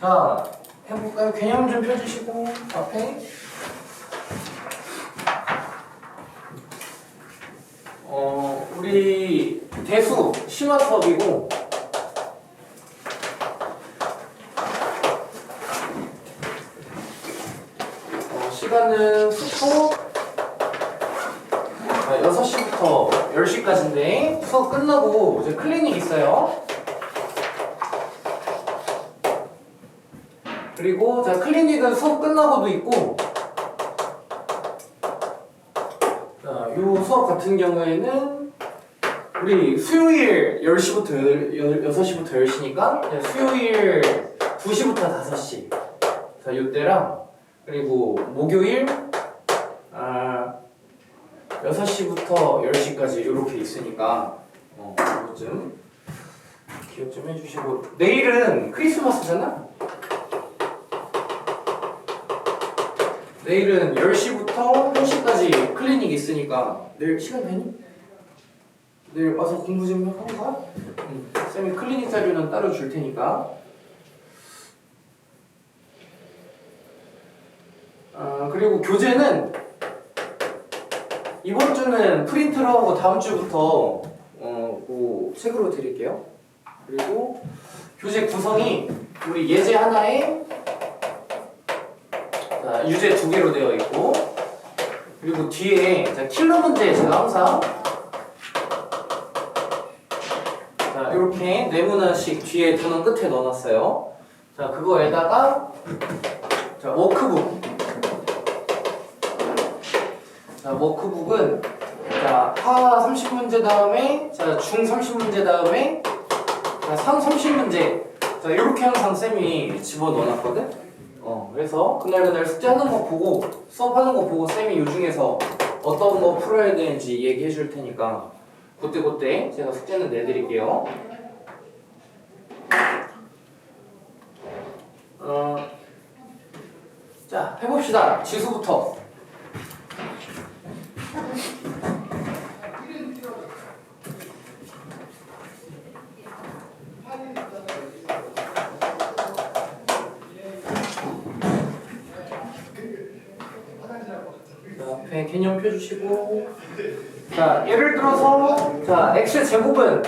자, 해볼까요? 개념 좀 펴주시고 앞에 우리 대수 심화 수업이고 시간은 수업 6시부터 10시까지인데 수업 끝나고 이제 클리닉 있어요. 그리고 자 클리닉은 수업 끝나고도 있고 자, 요 수업 같은 경우에는 우리 수요일 10시부터 6시부터 10시니까 수요일 2시부터 5시 자 요때랑 그리고 목요일 6시부터 10시까지 이렇게 있으니까 이것좀 기억 좀 해주시고 내일은 크리스마스잖아? 내일은 10시부터 1시까지 클리닉 있으니까 내일 시간 되니? 내일 와서 공부 좀 하고 가? 쌤이 클리닉 자료는 따로 줄 테니까 그리고 교재는 이번 주는 프린트로 하고 다음 주부터 책으로 드릴게요. 그리고 교재 구성이 우리 예제 하나에 자, 유제 2개로 되어 있고 그리고 뒤에 자, 킬러 문제 제가 항상 자, 이렇게 네모나씩 뒤에 두는 끝에 넣어놨어요. 자, 그거에다가 자, 워크북 자, 워크북은 자, 하 30문제 다음에 자, 중 30문제 다음에 자, 상 30문제 자, 이렇게 항상 쌤이 집어넣어놨거든? 그래서 그날 숙제하는 거 보고 수업하는 거 보고 쌤이 이 중에서 어떤 거 풀어야 되는지 얘기해 줄 테니까 그때 제가 숙제는 내드릴게요. 자, 해봅시다. 지수부터. 앞에 개념 펴주시고 자 예를 들어서 자 x제곱은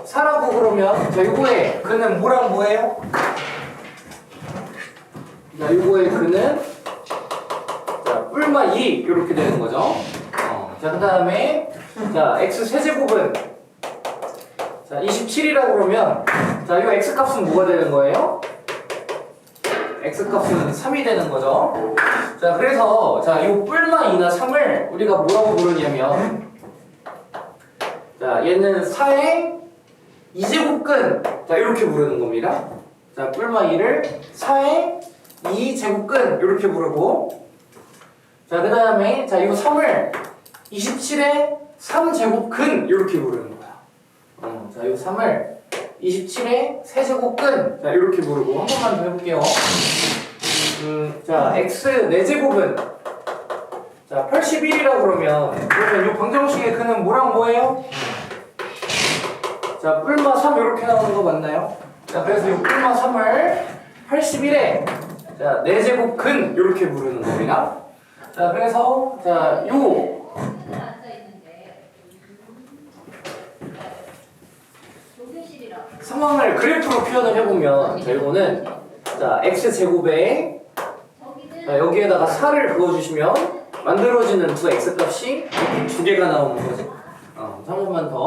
4라고 그러면 자 요거의 근은 뭐랑 뭐예요? 자 요거의 근은 자 뿔마 2 이렇게 되는 거죠. 자 그 다음에 자 x세제곱은 자 27이라고 그러면 자 요 x값은 뭐가 되는 거예요? x값은 3이 되는 거죠. 자, 그래서 자, 요 뿔마 2나 3을 우리가 뭐라고 부르냐면 자, 얘는 4의 2제곱근 자, 이렇게 부르는 겁니다. 자, 뿔마 2를 4의 2제곱근 이렇게 부르고 자, 그다음에 자, 요 3을 27의 3제곱근 이렇게 부르는 거야. 자, 요 3을 27의 세제곱근 자 이렇게 부르고 한 번만 더 해볼게요. 자 x 4제곱은 자 81이라고 그러면 이 방정식의 근은 뭐랑 뭐예요? 자 뿔마 3 이렇게 나오는 거 맞나요? 자 그래서 이 뿔마 3을 81의 자 4제곱근 이렇게 부르는 겁니다. 자 그래서 자 요 상황을 그래프로 표현을 해보면 자 이거는 자 x제곱에 자, 여기에다가 4를 그어주시면 만들어지는 두 x값이 이렇게 두 개가 나오는 거지. 한 번만 더.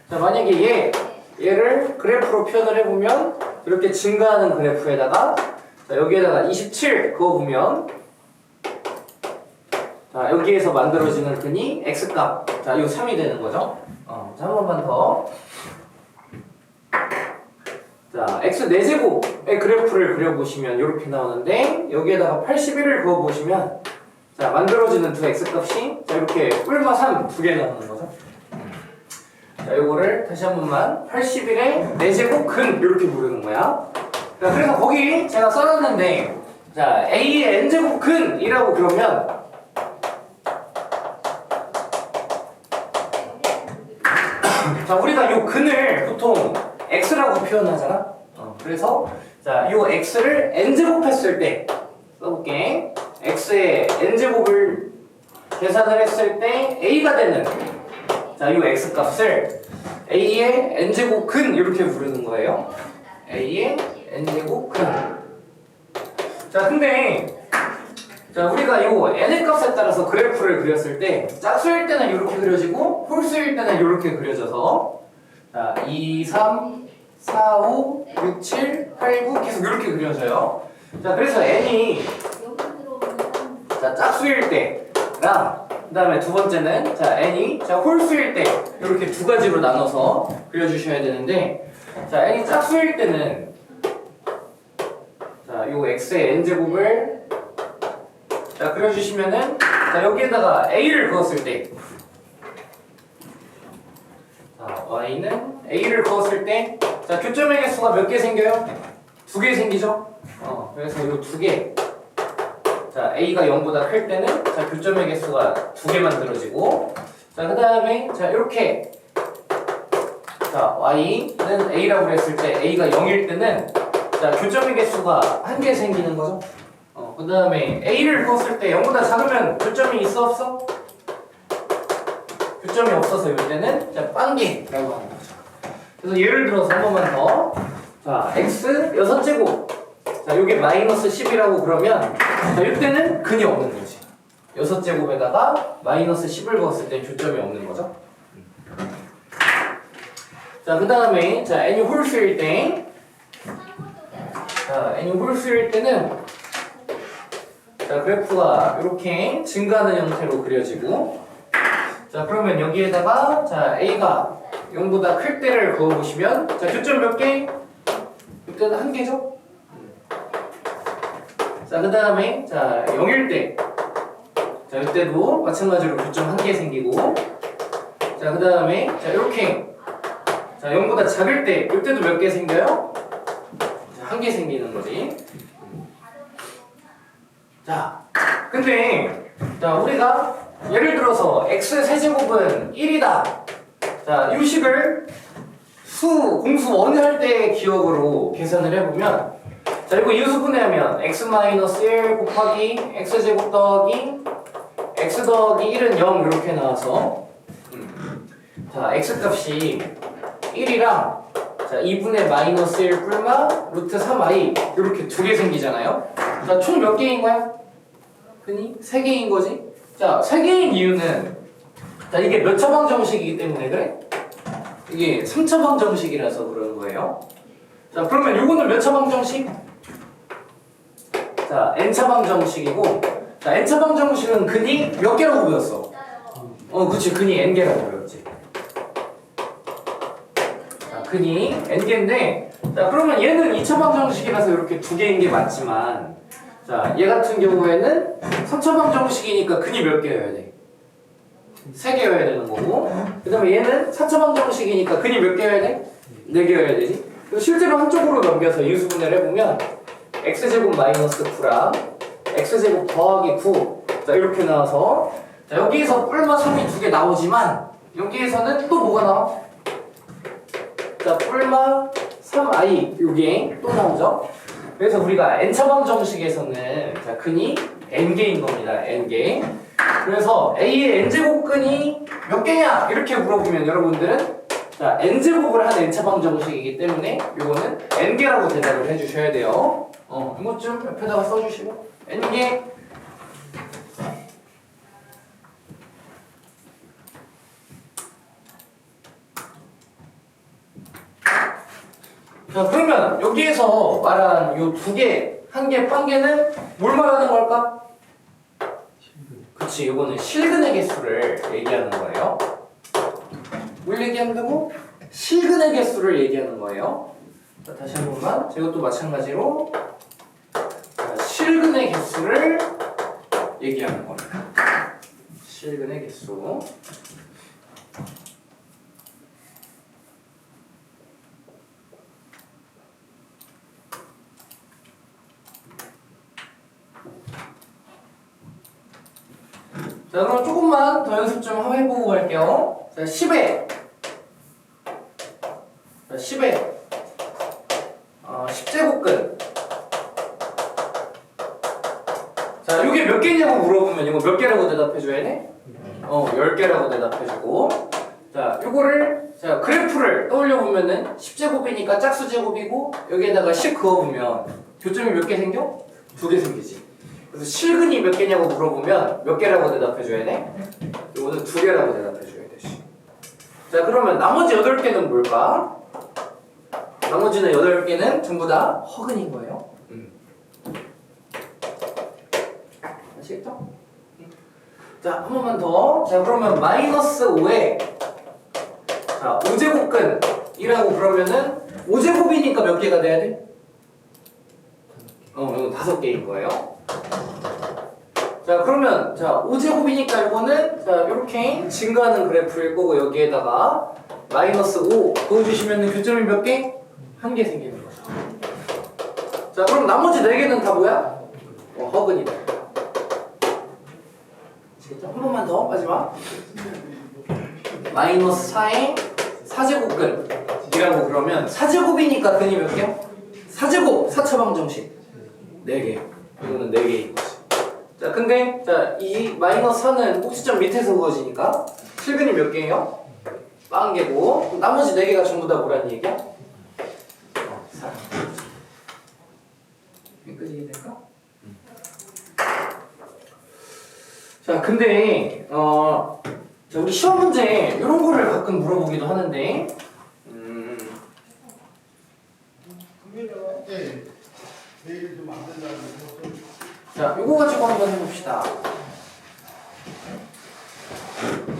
자 만약에 얘를 그래프로 표현을 해보면 이렇게 증가하는 그래프에다가 자 여기에다가 27 그어보면 자 여기에서 만들어지는 근이 x값 자 요 3이 되는 거죠. 자 한 번만 더. 자, x 4제곱의 그래프를 그려보시면 이렇게 나오는데 여기에다가 81을 그어보시면 자 만들어지는 두 x값이 자 이렇게 뿔마 3 두 개 나오는 거죠. 자 요거를 다시 한 번만 81의 4제곱 근 이렇게 부르는 거야. 자 그래서 거기 제가 써놨는데 자 a의 n제곱 근이라고 그러면 자 우리가 요 근을 보통 x라고 표현하잖아. 그래서 자, 요 x를 n제곱 했을 때 써볼게. x의 n제곱을 계산을 했을 때 a가 되는 자, 요 x 값을 a의 n제곱 근 이렇게 부르는 거예요. a의 n제곱 근. 자, 근데 자, 우리가 요 n의 값에 따라서 그래프를 그렸을 때 짝수일 때는 이렇게 그려지고 홀수일 때는 이렇게 그려져서 자, 2, 3, 4, 5, 6, 7, 8, 9 계속 이렇게 그려져요. 자, 그래서 n이 자, 짝수일 때랑 그 다음에 두 번째는 자, n이 자, 홀수일 때 이렇게 두 가지로 나눠서 그려주셔야 되는데 자, n이 짝수일 때는 자, 요 x의 n제곱을 자, 그려주시면은 자, 여기에다가 a를 그었을 때 자, y는 a를 그었을 때 자, 교점의 개수가 몇 개 생겨요? 두 개 생기죠? 그래서 요 두 개 자, a가 0보다 클 때는 자, 교점의 개수가 두 개 만들어지고 자, 그 다음에 자, 이렇게 자, y는 a라고 그랬을 때 a가 0일 때는 자, 교점의 개수가 한 개 생기는 거죠. 그 다음에 a를 그었을 때 0보다 작으면 교점이 있어 없어? 교점이 없어서 이때는 자, 빵개라고 하는 거죠. 그래서 예를 들어서 한 번만 더. 자, x 6제곱. 자, 요게 마이너스 10이라고 그러면 자, 이때는 근이 없는 거지. 6제곱에다가 마이너스 10을 그었을 때 교점이 없는 거죠. 자, 그 다음에 자, n이 홀수일 때 자, n이 홀수일 때는 자, 그래프가 이렇게 증가하는 형태로 그려지고 자, 그러면 여기에다가 자, a가 0보다 클 때를 그어보시면 자, 교점 몇 개? 이때는 한 개죠? 자, 그 다음에 자, 0일 때 자, 이때도 마찬가지로 교점 한 개 생기고 자, 그 다음에 자, 이렇게 자, 0보다 작을 때 이때도 몇 개 생겨요? 한 개 생기는 거지. 자, 근데 자, 우리가 예를 들어서 x 세제곱은 1이다. 자, 이 식을 공수 원할 때의 기억으로 계산을 해보면 자, 이거 인수분해하면 x-1 곱하기 x제곱 더하기 x 더하기 1은 0 이렇게 나와서 자, x값이 1이랑 자, 2분의 마이너스 1 뿔마 루트 3i 이렇게 두 개 생기잖아요. 자, 총 몇 개인 거야? 흔히 3개인 거지. 자, 3개인 이유는 자, 이게 몇 차방 정식이기 때문에 그래? 이게 3차방 정식이라서 그러는 거예요. 자, 그러면 요거는 몇 차방 정식? 자, n차방 정식이고 자, n차방 정식은 근이 몇 개라고 배웠어? 그치, 근이 n개라고 배웠지. 자, 근이 n개인데 자, 그러면 얘는 2차방 정식이라서 이렇게 두 개인 게 맞지만 자, 얘 같은 경우에는 3차방 정식이니까 근이 몇 개여야 돼? 3개여야 되는 거고 그 다음에 얘는 4차방 정식이니까 근이 몇 개여야 돼? 4개여야 되지? 실제로 한쪽으로 넘겨서 인수분해를 해보면 x제곱 마이너스 9랑 x제곱 더하기 9 자, 이렇게 나와서 자, 여기에서 뿔마 3이 두 개 나오지만 여기에서는 또 뭐가 나와? 자, 뿔마 3i 요게 또 나오죠? 그래서 우리가 n차방 정식에서는 자, 근이 n개인 겁니다. n개. 그래서 a의 n제곱근이 몇 개냐? 이렇게 물어보면 여러분들은 자, n제곱을 한 n차방 정식이기 때문에 이거는 n개라고 대답을 해주셔야 돼요. 이것 좀 옆에다가 써주시고 n개. 자, 그러면 여기에서 말한 요 두 개, 한 개, 한 개는 뭘 말하는 걸까? 그치, 이거는 실근의 개수를 얘기하는 거예요. 뭘 얘기한다고? 실근의 개수를 얘기하는 거예요. 자, 다시 한 번만. 이것도 마찬가지로 자, 실근의 개수를 얘기하는 겁니다. 실근의 개수. 자, 그럼 조금만 더 연습 좀 해보고 갈게요. 자, 10에 자, 10에 10제곱근 개냐고 물어보면 이거 몇 개라고 대답해줘야 돼? 10개라고 대답해주고. 자, 요거를, 자, 그래프를 떠올려보면은 10제곱이니까 짝수제곱이고, 여기에다가 10 그어보면 교점이 몇 개 생겨? 2개 생기지. 그래서 실근이 몇 개냐고 물어보면 몇 개라고 대답해줘야 돼? 요거는 2개라고 대답해줘야 돼. 자, 그러면 나머지 8개는 뭘까? 나머지는 8개는 전부 다 허근인 거예요. 아시겠죠? 자, 한 번만 더. 자, 그러면 마이너스 5에 자, 5제곱근이라고 그러면은 5제곱이니까 몇 개가 돼야 돼? 이거 5개인 거예요. 자, 그러면 자, 5제곱이니까 이거는 자, 이렇게 증가하는 그래프일 거고 여기에다가 마이너스 5 그어주시면은 교점이 몇 개? 1개 생기는 거죠. 자, 그럼 나머지 4개는 다 뭐야? 허근이다. 한 번만 더 마지막. 마이너스 4에 4제곱근이라고 그러면 4제곱이니까 근이 몇 개야? 4제곱 4차방정식 4개. 이거는 4개인 거지. 자, 근데 자, 이 마이너스 4는 꼭지점 밑에서 그어지니까 실근이 몇 개예요? 1개고 나머지 4개가 전부 다 뭐라는 얘기야? 4. 여기까지 이해될까? 자, 근데 자, 우리 시험 문제 이런 거를 가끔 물어보기도 하는데 자, 요거 가지고 한번 해봅시다.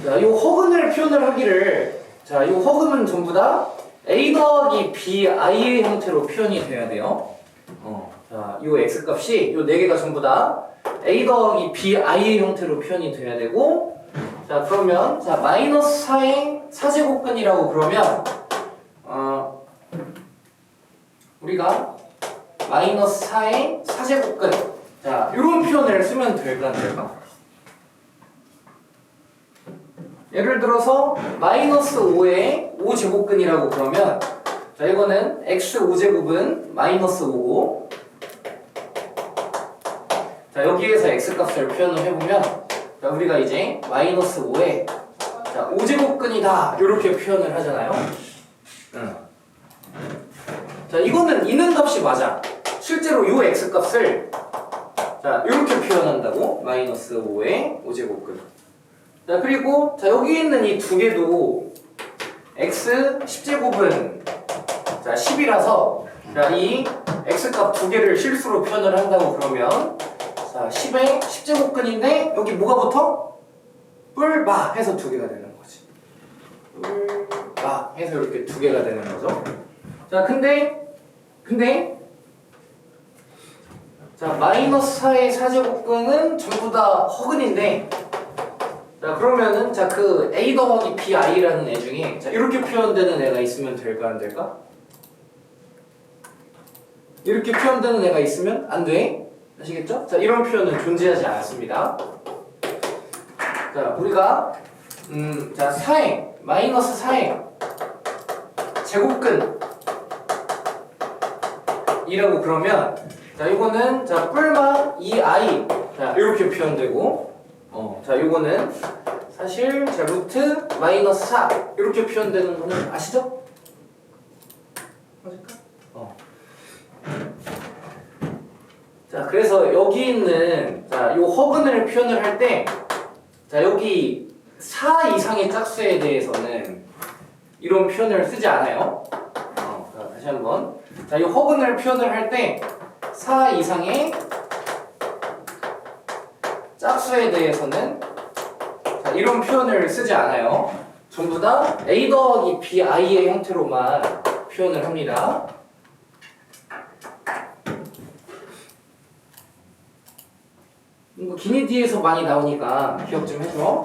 자, 요 허근을 표현을 하기를 자, 요 허근은 전부 다 a 더하기 bi의 형태로 표현이 돼야 돼요. 자, 요 x값이 요 4개가 전부 다 a 더하기 bi의 형태로 표현이 돼야 되고 자, 그러면 자, 마이너스 4의 4제곱근이라고 그러면 우리가 마이너스 4의 4제곱근 자, 요런 표현을 쓰면 될까 안 될까? 예를 들어서 마이너스 5의 5제곱근이라고 그러면 자, 이거는 x 5제곱은 마이너스 5고 자, 여기에서 x값을 표현을 해보면 자, 우리가 이제 마이너스 5에 자, 5제곱근이다 이렇게 표현을 하잖아요. 자, 이거는 있는 값이 맞아. 실제로 이 x값을 자, 이렇게 표현한다고 마이너스 5에 5제곱근. 자, 그리고 자, 여기 있는 이 두 개도 x 10제곱은 자, 10이라서 자, 이 x값 두 개를 실수로 표현을 한다고 그러면 자, 10에 10제곱근인데 여기 뭐가 붙어? 뿔마 해서 두 개가 되는 거지. 뿔마 해서 이렇게 두 개가 되는 거죠. 자, 근데 자, 마이너스 4의 4제곱근은 전부 다 허근인데 자, 그러면은 자, 그 a 더하기 bi라는 애 중에 자, 이렇게 표현되는 애가 있으면 될까 안 될까? 이렇게 표현되는 애가 있으면 안 돼. 아시겠죠? 자, 이런 표현은 존재하지 않습니다. 자, 우리가 자, 4의 마이너스 4의 제곱근 이라고 그러면 자, 이거는 자, 뿔마 2i 자, 이렇게 표현되고 자, 이거는 사실 자, 루트 마이너스 4 이렇게 표현되는 거는 아시죠? 맞을까? 자, 그래서 여기 있는 자, 요 허근을 표현을 할 때 자, 여기 4 이상의 짝수에 대해서는 이런 표현을 쓰지 않아요. 자, 다시 한번. 자, 이 허근을 표현을 할 때 4 이상의 짝수에 대해서는 자, 이런 표현을 쓰지 않아요. 전부 다 a 더하기 bi의 형태로만 표현을 합니다. 이거 기니디에서 많이 나오니까 기억 좀 해줘.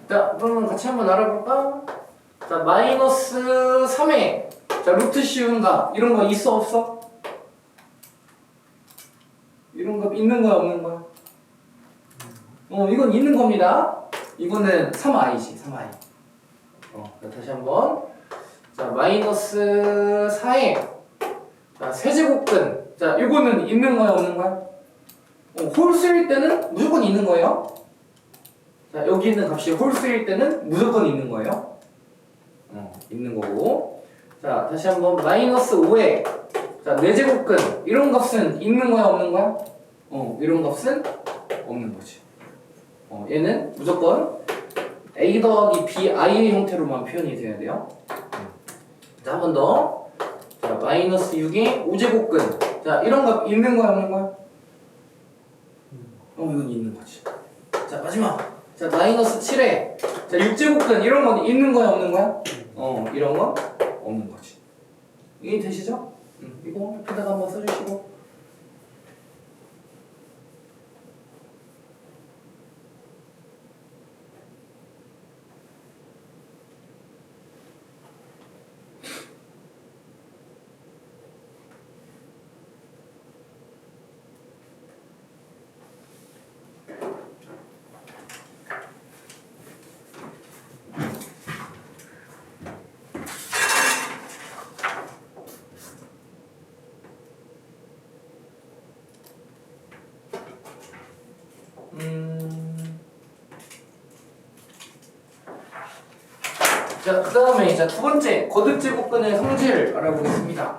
자, 그러면 같이 한번 알아볼까? 자, 마이너스 3에 자, 루트 씌운가? 이런 거 있어 없어? 이런 거 있는 거야 없는 거야? 이건 있는 겁니다. 이거는 3i지 3i. 다시 한번. 자, 마이너스 4에 자, 세제곱근. 자, 이거는 있는 거야 없는 거야? 홀수일 때는 무조건 있는 거예요. 자, 여기 있는 값이 홀수일 때는 무조건 있는 거예요. 있는 거고. 자, 다시 한번 마이너스 5에 자, 4제곱근. 이런 값은 있는 거야 없는 거야? 이런 값은 없는 거지. 얘는 무조건 a 더하기 bi의 형태로만 표현이 돼야 돼요. 자, 한 번 더. 자, 마이너스 6에 5제곱근. 자, 이런 값 있는 거야 없는 거야? 이건 있는 거지. 자, 마지막. 자, 마이너스 7에 자, 6제곱근. 이런 건 있는 거야 없는 거야? 이런 건 없는 거지. 이해 되시죠? 이거 옆에다가 한번 써주시고. 자, 그 다음에 자, 두 번째 거듭제곱근의 성질을 알아보겠습니다.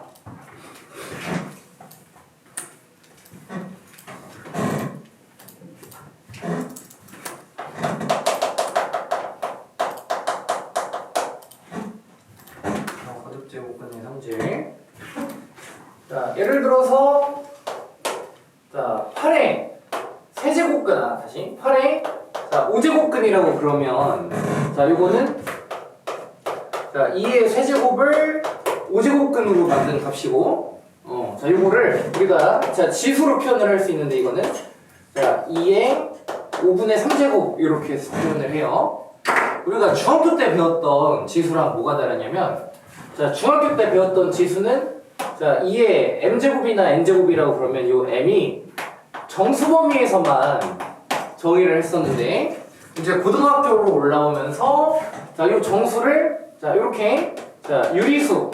거듭제곱근의 성질. 자, 예를 들어서 자, 8의 세제곱근, 다시 8의 자, 5제곱근이라고 그러면 자, 이거는 자, 2의 세제곱을 5제곱근으로 만든 값이고 자, 요거를 우리가 자, 지수로 표현을 할 수 있는데 이거는 자, 2의 5분의 3제곱 이렇게 해서 표현을 해요. 우리가 중학교 때 배웠던 지수랑 뭐가 다르냐면 자, 중학교 때 배웠던 지수는 자, 2의 m제곱이나 n제곱이라고 그러면 요 m이 정수 범위에서만 정의를 했었는데 이제 고등학교로 올라오면서 자, 요 정수를 자, 이렇게 자, 유리수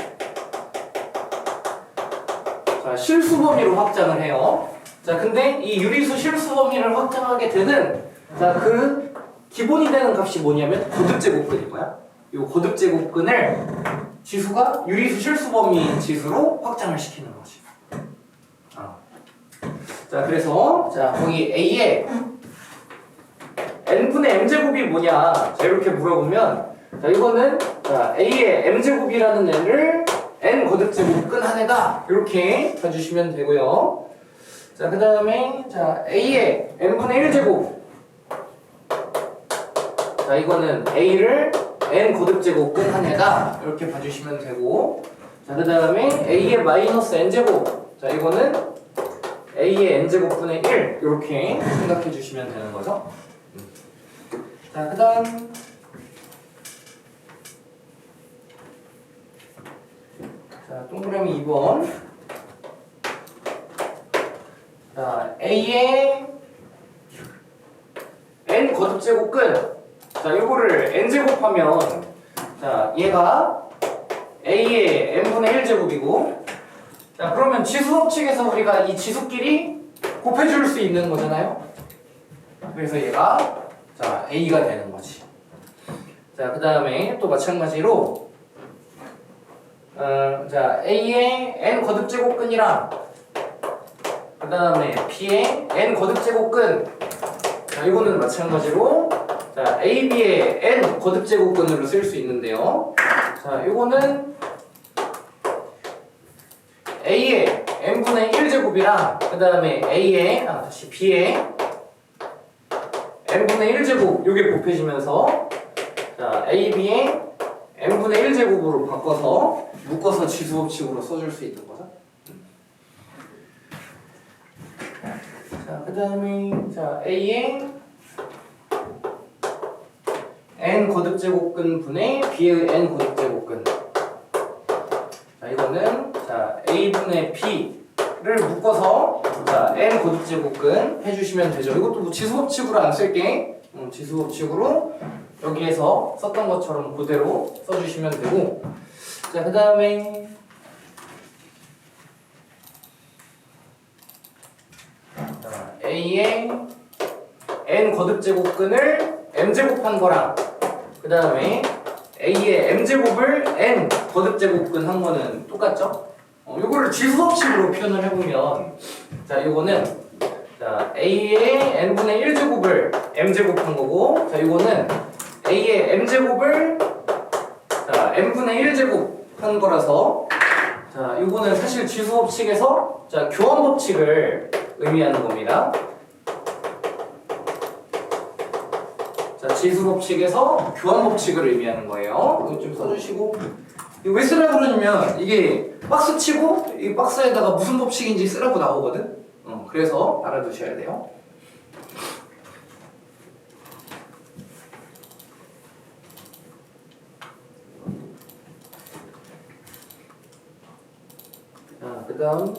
자, 실수 범위로 확장을 해요. 자, 근데 이 유리수 실수 범위를 확장하게 되는 자, 그 기본이 되는 값이 뭐냐면 거듭제곱근인 거야. 이 거듭제곱근을 지수가 유리수 실수 범위 지수로 확장을 시키는 거지. 자, 그래서 자, 거기 A에 n분의 m제곱이 뭐냐 자, 이렇게 물어보면 자, 이거는 자, A의 m제곱이라는 n을 n 거듭제곱근 한 해다 이렇게 봐주시면 되고요. 자, 그 다음에 자, A의 n분의 1제곱 자, 이거는 A를 n 거듭제곱근 한 해다 이렇게 봐주시면 되고 자, 그 다음에 A의 마이너스 n제곱 자, 이거는 A의 n제곱분의 1 이렇게 생각해 주시면 되는 거죠. 자, 그 다음 자, 동그라미 2번 자, A의 n 거듭제곱근 자, 이거를 n제곱하면 자, 얘가 A의 n분의 1제곱이고 자, 그러면 지수법칙에서 우리가 이 지수끼리 곱해줄 수 있는 거잖아요. 그래서 얘가 자, A가 되는 거지. 자, 그 다음에 또 마찬가지로 자, A의 n 거듭제곱근이랑 그 다음에 B의 n 거듭제곱근 자, 이거는 마찬가지로 자, AB의 n 거듭제곱근으로 쓸 수 있는데요. 자, 이거는 A의 n분의 1제곱이랑 그 다음에 A의 다시 B의 n분의 1제곱 요게 곱해지면서 자, AB의 n분의 1제곱으로 바꿔서 묶어서 지수법칙으로 써줄 수 있는 거죠. 자, 그 다음에 자, A의 n n 거듭제곱근 분의 b의 n 거듭제곱근. 자, 이거는 자 a분의 b를 묶어서 자 n 거듭제곱근 해주시면 되죠. 이것도 뭐 지수법칙으로 안 쓸게. 지수법칙으로 여기에서 썼던 것처럼 그대로 써주시면 되고. 자, 그 다음에 a의 n 거듭제곱근을 m제곱한 거랑 그 다음에 a의 m제곱을 n 거듭제곱근 한 거는 똑같죠? 요거를 지수법칙으로 표현을 해보면 자 요거는 자 a의 n분의 1제곱을 m제곱한 거고 자 요거는 a의 m제곱을 자 n분의 1제곱 한 거라서 자 요거는 사실 지수법칙에서 자 교환법칙을 의미하는 겁니다. 자, 지수법칙에서 교환법칙을 의미하는 거예요. 이거 좀 써주시고. 이거 왜 쓰라고 그러냐면 이게 박스 치고 이 박스에다가 무슨 법칙인지 쓰라고 나오거든. 그래서 알아두셔야 돼요. 자, 그다음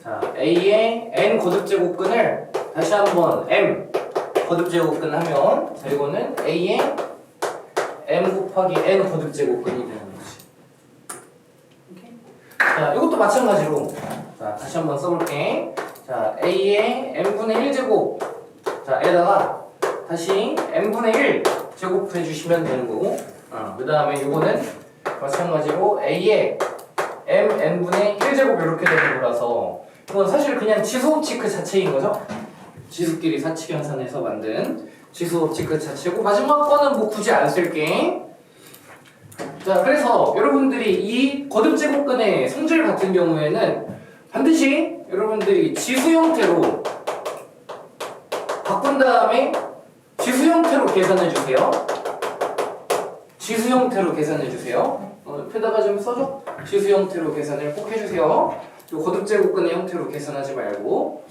자, a의 n 거듭제곱근을 다시 한번 m 거듭제곱근 하면 자, 이거는 a의 m 곱하기 n 거듭제곱근이 되는 거지. 오케이? 자, 이것도 마찬가지로 자, 다시 한번 써볼게. 자, a의 m분의 1제곱 자, 에다가 다시 m분의 1 제곱해 주시면 되는 거고 그 다음에 이거는 마찬가지로 a의 mn분의 1제곱 이렇게 되는 거라서 이건 사실 그냥 지수법칙 그 자체인 거죠? 지수끼리 사칙연산해서 만든 지수법칙 그 자체고 마지막 거는 뭐 굳이 안 쓸게. 자, 그래서 여러분들이 이 거듭제곱근의 성질 같은 경우에는 반드시 여러분들이 지수 형태로 바꾼 다음에 지수 형태로 계산해 주세요. 지수 형태로 계산해 주세요. 옆에다가 좀 써줘. 지수 형태로 계산을 꼭 해주세요. 요 거듭제곱근의 형태로 계산하지 말고.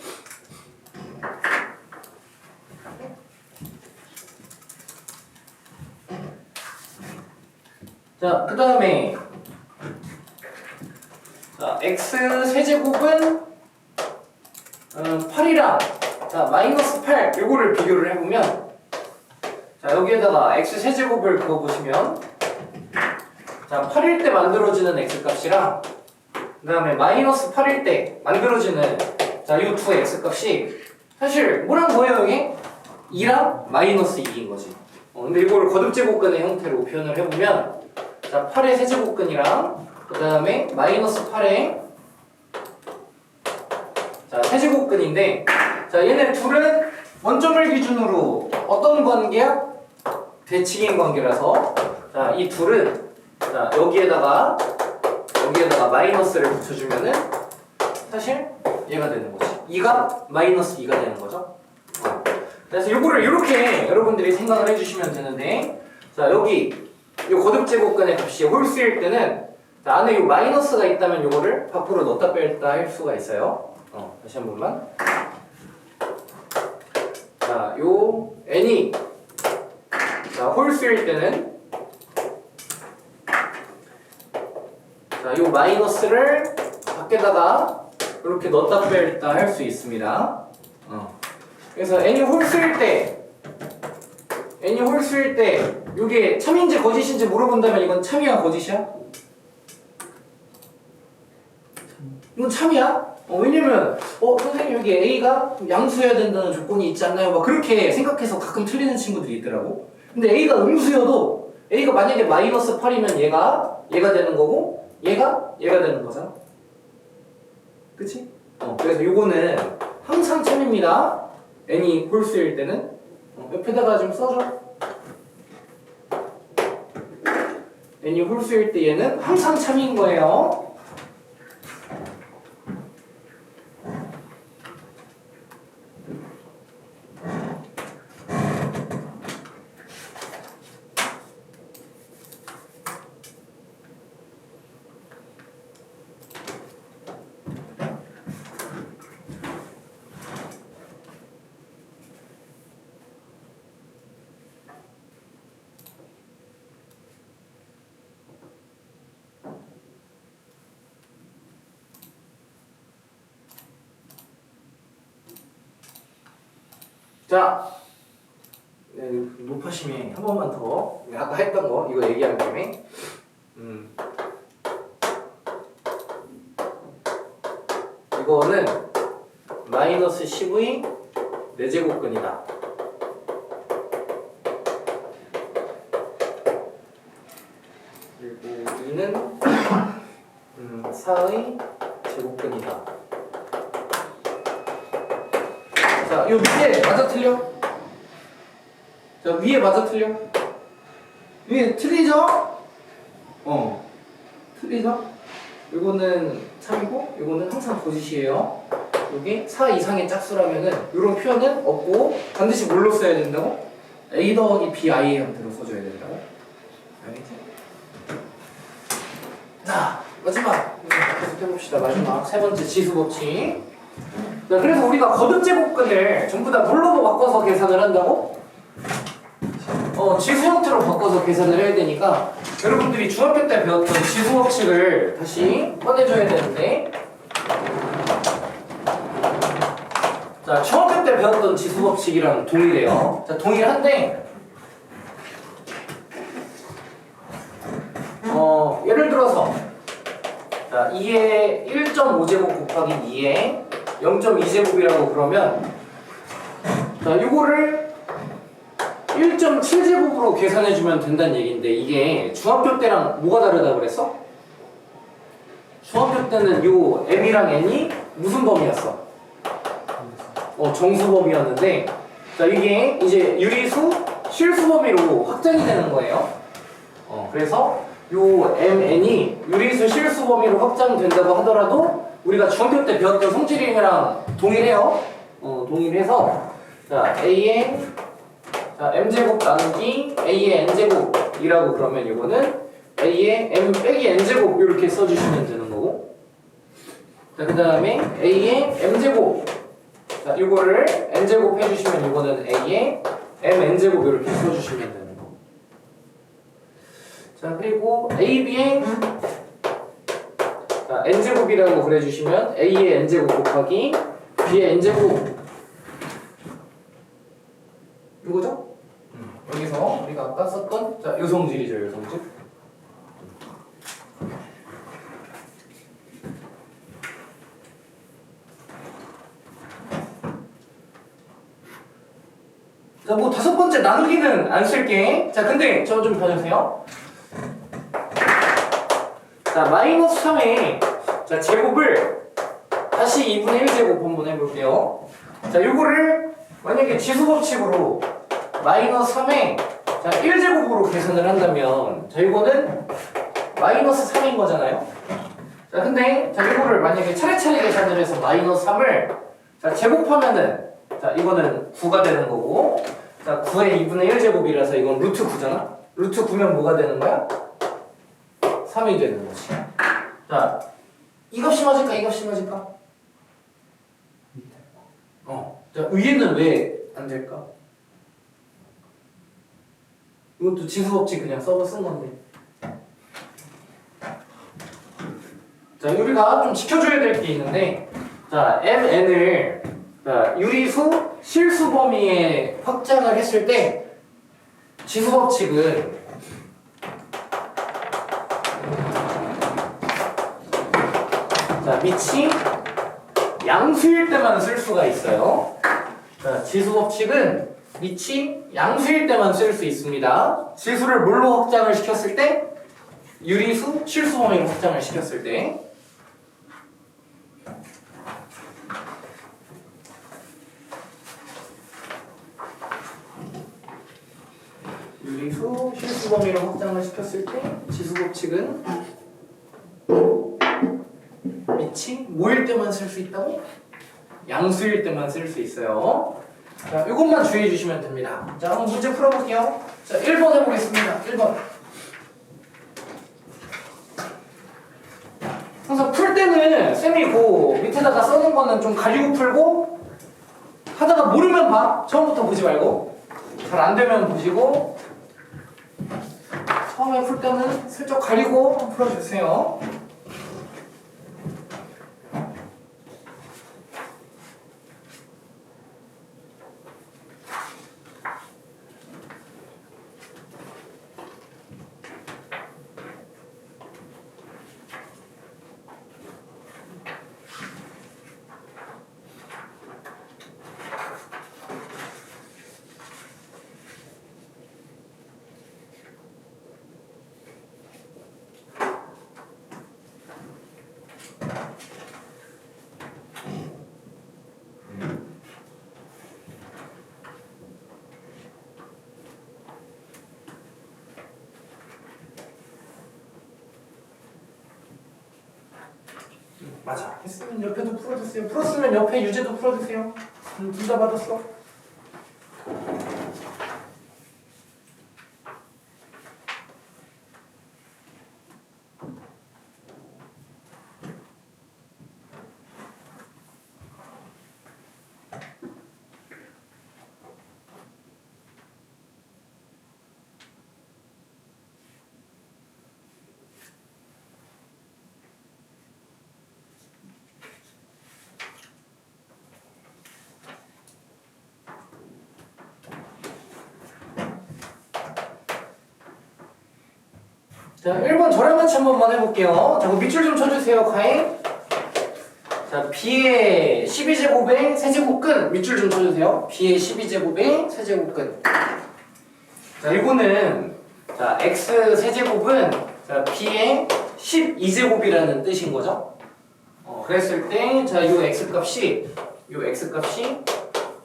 자, 그 다음에 자, x 세제곱은 8이랑 자, 마이너스 8 요거를 비교를 해보면 자, 여기에다가 x 세제곱을 그어보시면 자, 8일 때 만들어지는 x값이랑 그 다음에 마이너스 8일 때 만들어지는 자, 이 두 x값이 사실 뭐랑 뭐예요 이게? 2랑 마이너스 2인 거지. 근데 이거를 거듭제곱근의 형태로 표현을 해보면 자, 8의 세제곱근이랑 그 다음에 마이너스 8의 자, 세제곱근인데 자, 얘네 둘은 원점을 기준으로 어떤 관계야? 대칭인 관계라서 자, 이 둘은 자, 여기에다가 마이너스를 붙여주면은 사실 얘가 되는 거지. 2가 마이너스 2가 되는 거죠. 그래서 요거를 이렇게 여러분들이 생각을 해주시면 되는데 자, 여기 요 거듭제곱근의 값이 홀수일 때는 자, 안에 요 마이너스가 있다면 요거를 밖으로 넣었다 뺐다 할 수가 있어요. 다시 한 번만. 자, 요 n이 자, 홀수일 때는 자, 요 마이너스를 밖에다가 이렇게 넣었다 뺐다 할 수 있습니다. 그래서 n이 홀수일 때 이게 참인지 거짓인지 물어본다면 이건 참이야 거짓이야? 이건 참이야? 왜냐면 선생님 여기 a가 양수여야 된다는 조건이 있지 않나요? 막 그렇게 생각해서 가끔 틀리는 친구들이 있더라고. 근데 a가 음수여도 a가 만약에 마이너스 8이면 얘가 되는 거고 얘가 되는 거잖아. 그치? 그래서 요거는 항상 참입니다. n이 홀수일 때는 옆에다가 좀 써줘. n이 홀수일 때 얘는 항상 참인 거예요. 자, 네, 높아심이 한 번만 더 아까 했던 거 이거 얘기한 김에 이거는 마이너스 10의 4제곱근이다. 그리고 2는 4의 제곱근이다. 자, 요 밑에 맞아 틀려? 자, 위에 맞아 틀려? 위에 틀리죠? 틀리죠? 요거는 3이고 요거는 항상 거짓이에요. 여기 4 이상의 짝수라면은 요런 표현은 없고 반드시 뭘로 써야 된다고? A 더하기 B I의 형태로 써줘야 된다고. 알겠지? 자, 마지막 계속 해봅시다. 마지막 세 번째 지수법칙. 자, 그래서 우리가 거듭제곱근을 전부 다 뭘로 바꿔서 계산을 한다고? 지수 형태로 바꿔서 계산을 해야 되니까 여러분들이 중학교 때 배웠던 지수법칙을 다시 꺼내줘야 되는데, 자, 중학교 때 배웠던 지수법칙이랑 동일해요. 자, 동일한데 예를 들어서 자, 2의 1.5제곱 곱하기 2의 0.2제곱이라고 그러면 자, 요거를 1.7제곱으로 계산해주면 된다는 얘기인데, 이게 중학교 때랑 뭐가 다르다 그랬어? 중학교 때는 요 m이랑 n이 무슨 범위였어? 정수 범위였는데, 자, 이게 이제 유리수 실수 범위로 확장이 되는 거예요. 그래서 요 mn이 유리수 실수 범위로 확장된다고 하더라도 우리가 중학교 때 배웠던 성질이랑 동일해요. 동일해서 자, a의 자, m제곱 나누기 a의 n제곱이라고 그러면 이거는 a의 m 빼기 n제곱 이렇게 써주시면 되는 거고, 자, 그 다음에 a의 m제곱, 자, 이거를 n제곱 해주시면 이거는 a의 m n제곱 이렇게 써주시면 되는 거. 자, 그리고 ab의 자, n제곱이라고 그래주시면 a의 n제곱 곱하기 b의 n제곱 이거죠? 여기서 우리가 아까 썼던 자, 요성질이죠, 요성질. 자, 뭐 다섯 번째 나누기는 안 쓸게. 자, 근데 저 좀 봐주세요. 자, 마이너스 3의 자, 제곱을 다시 2분의 1제곱 한번 해볼게요. 자, 요거를 만약에 지수법칙으로 마이너스 3의 자, 1제곱으로 계산을 한다면 자, 이거는 마이너스 3인 거잖아요. 자, 근데 자, 이거를 만약에 차례차례 계산을 해서 마이너스 3을 자, 제곱하면은 자, 이거는 9가 되는 거고, 자, 9의 2분의 1제곱이라서 이건 루트 9잖아? 루트 9면 뭐가 되는 거야? 3이 되는 거지. 자, 이 값이 맞을까? 이 값이 맞을까? 자, 위에는 왜 안 될까? 이것도 지수법칙 그냥 써서 쓴 건데. 자, 우리가 좀 지켜줘야 될 게 있는데, 자, mn을 자, 유리수 실수 범위에 확장을 했을 때 지수법칙은 자, 밑이 양수일 때만 쓸 수가 있어요. 자, 지수법칙은 밑이 양수일 때만 쓸 수 있습니다. 지수를 뭘로 확장을 시켰을 때? 유리수 실수 범위로 확장을 시켰을 때. 유리수 실수 범위로 확장을 시켰을 때 지수법칙은 밑이 뭐일 때만 쓸 수 있다고? 양수일 때만 쓸 수 있어요. 자, 이것만 주의해 주시면 됩니다. 자, 한번 문제 풀어볼게요. 자, 1번 해보겠습니다. 1번. 항상 풀 때는 쌤이 그 밑에다가 써놓은 거는 좀 가리고 풀고, 하다가 모르면 봐. 처음부터 보지 말고. 잘 안 되면 보시고, 처음에 풀 때는 슬쩍 가리고 풀어주세요. 맞아. 했으면 옆에도 풀어주세요. 풀었으면 옆에 유제도 풀어주세요. 둘 다 받았어. 자, 1번 저랑 같이 한 번만 해볼게요. 자, 그 밑줄 좀 쳐주세요, 카인. 자, b의 12제곱의 세제곱근 밑줄 좀 쳐주세요. b의 12제곱의 세제곱근. 자, 이거는 자, x 세제곱은 자, b의 12제곱이라는 뜻인 거죠. 그랬을 때, 자, 요 x 값이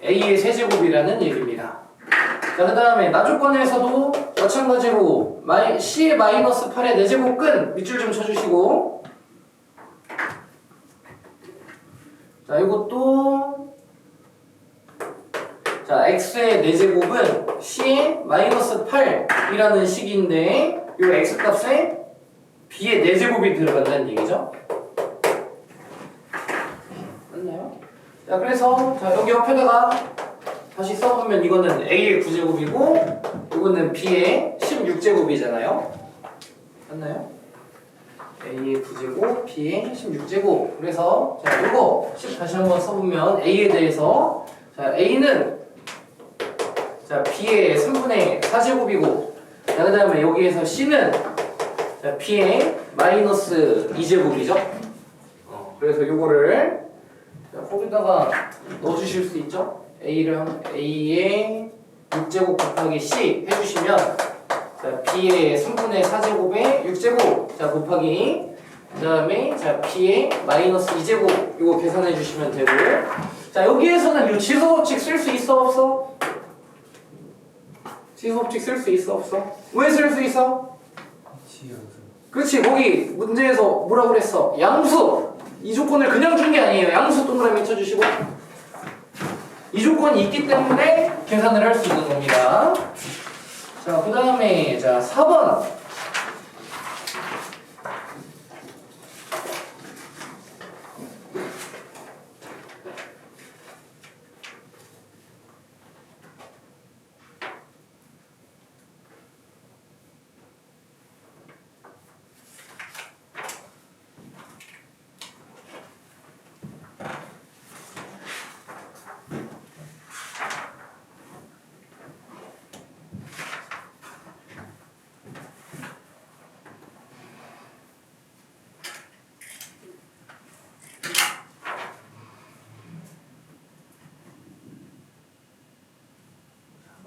a의 세제곱이라는 얘기입니다. 자, 그 다음에 나조건에서도 마찬가지로 c의 마이너스 8의 4제곱근 밑줄 좀 쳐주시고, 자, 이것도 자, x의 4제곱은 c의 마이너스 8이라는 식인데 이 x값에 b의 4제곱이 들어간다는 얘기죠. 맞나요? 자, 그래서 자, 여기 옆에다가 다시 써보면 이거는 a의 9제곱이고 이거는 b의 16제곱이잖아요. 맞나요? a의 9제곱, b의 16제곱. 그래서 자, 이거 10 다시 한번 써보면 a에 대해서 자, a는 자, b의 3분의 4제곱이고 자, 그 다음에 여기에서 c는 자, b의 마이너스 2제곱이죠. 그래서 이거를 자, 거기다가 넣어주실 수 있죠. a의 6제곱 곱하기 c 해주시면 자, b의 3분의 4제곱에 6제곱 자, 곱하기 그 다음에 자, b의 마이너스 2제곱 이거 계산해 주시면 되고 자, 여기에서는 이 지수법칙 쓸 수 있어 없어? 지수법칙 쓸 수 있어 없어? 왜 쓸 수 있어? 그렇지, 거기 문제에서 뭐라 그랬어? 양수! 이 조건을 그냥 준 게 아니에요. 양수 동그라미 쳐주시고 이 조건이 있기 때문에 계산을 할 수 있는 겁니다. 자, 그 다음에 자 4번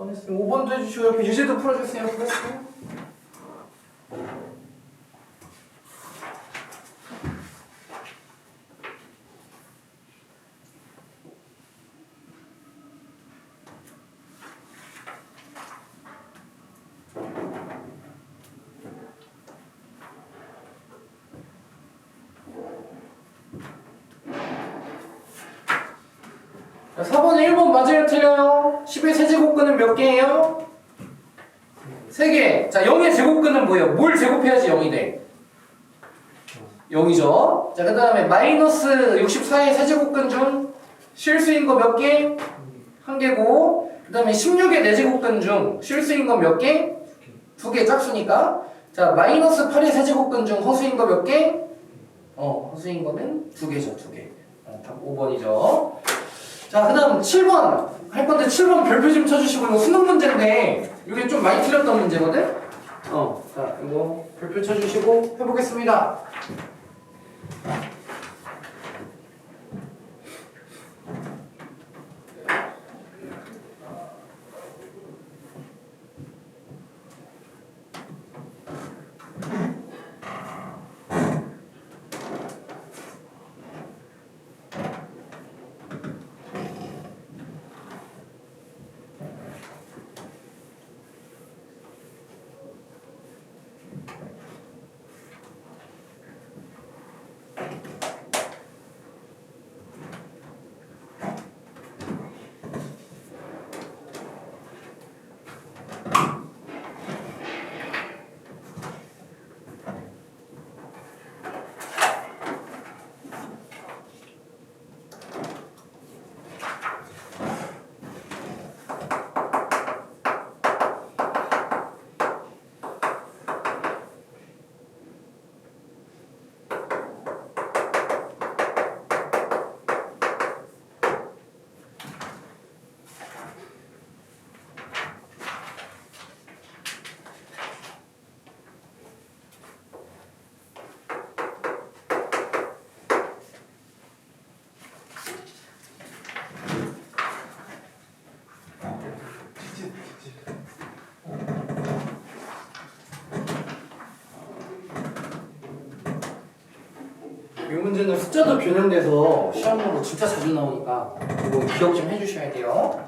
했으면 5번도 해주시고 옆에 유제도 풀어주세요. 풀었어요? 자, 4번에 1번 맞아요? 틀려요? 10의 세제곱근은 몇 개예요? 3개. 자, 0의 제곱근은 뭐예요? 뭘 제곱해야지 0이 돼? 0이죠. 자, 그 다음에 마이너스 64의 세제곱근 중 실수인 거 몇 개? 1개고 그 다음에 16의 4제곱근 중 실수인 거 몇 개? 2개 짝수니까. 자, 마이너스 8의 세제곱근 중 허수인 거 몇 개? 허수인 거는 2개죠. 2개. 답 5번이죠. 자, 그 다음 7번 할 건데 7번 별표 좀 쳐주시고 이거 수능 문제인데 이게 좀 많이 틀렸던 문제거든? 자, 이거 별표 쳐주시고 해보겠습니다. 이 문제는 숫자도 변형돼서 시험으로 진짜 자주 나오니까 이거 기억 좀 해주셔야 돼요.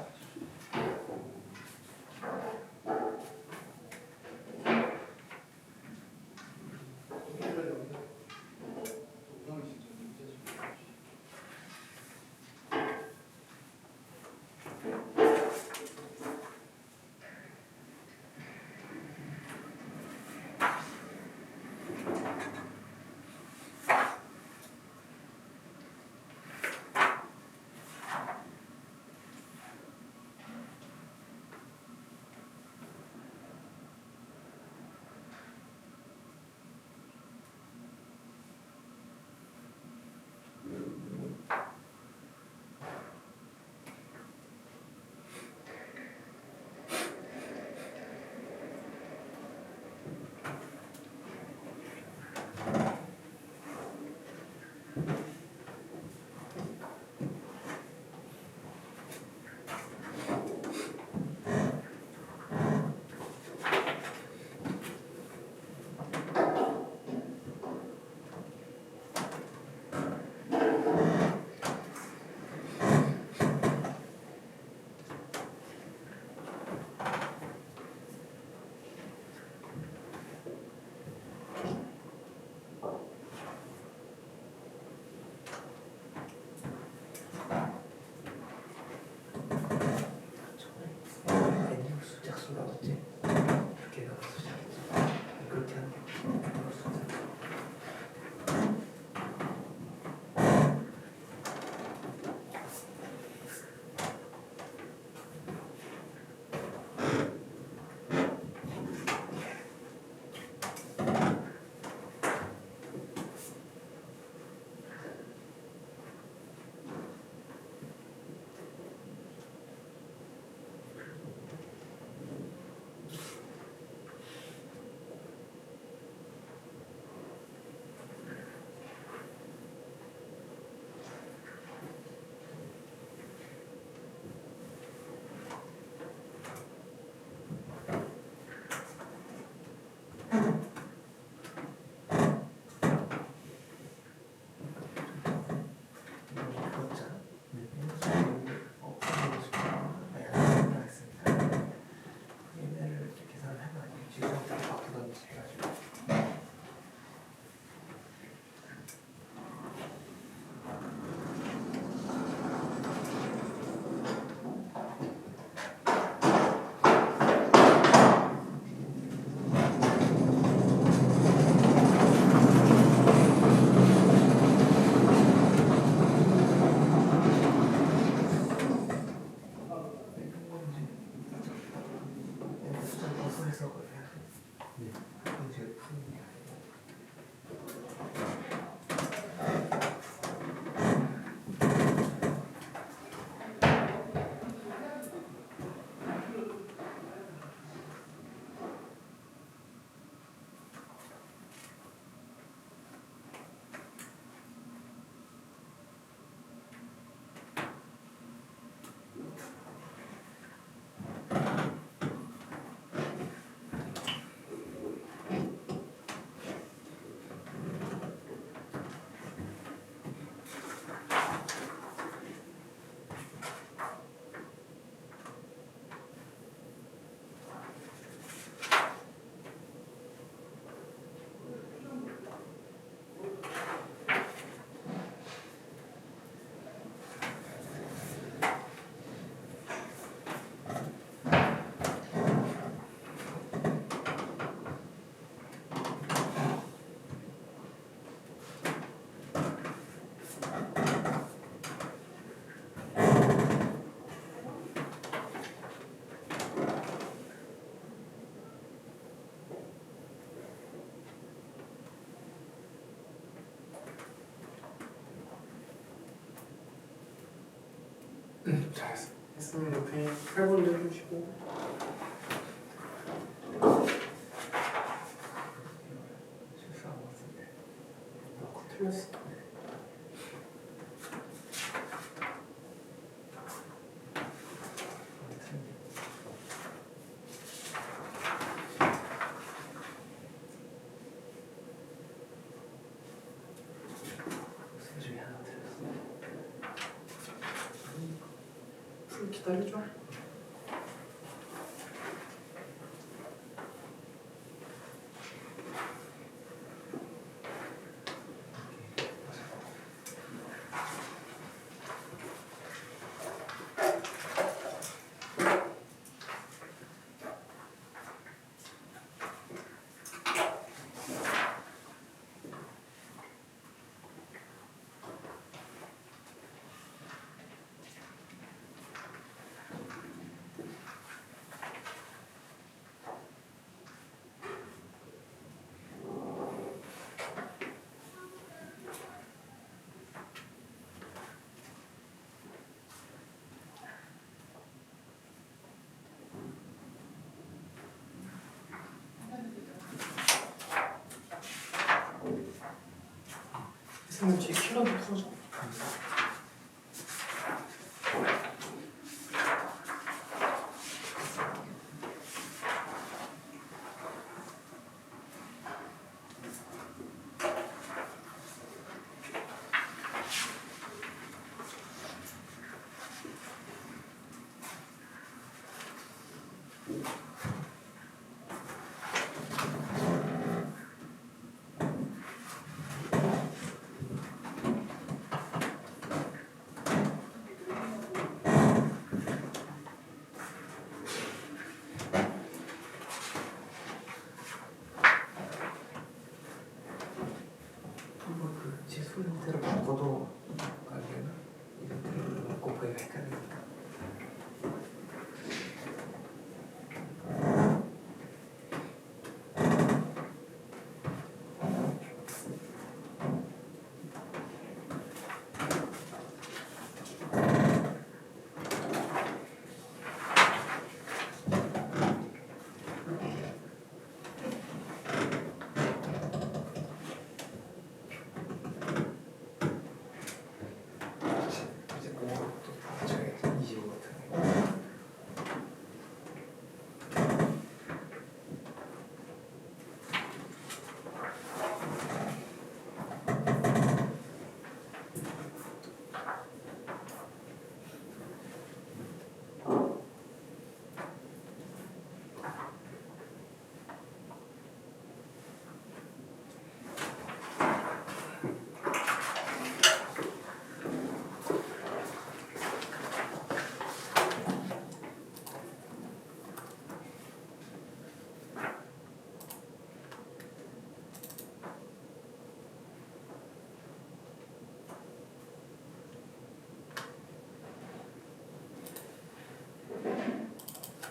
잘했어. 했으면 옆에 8번도 해주시고. 실수한 것 같은데. 틀렸어. 기다려줘. 선생님 제 킬러도 풀어줘. 제 소리대로 바꿔도 안 되나? 이런 대로 곱하기가 헷갈리니까. 이제 뭐또 맞춰야겠다. 25 같은 거.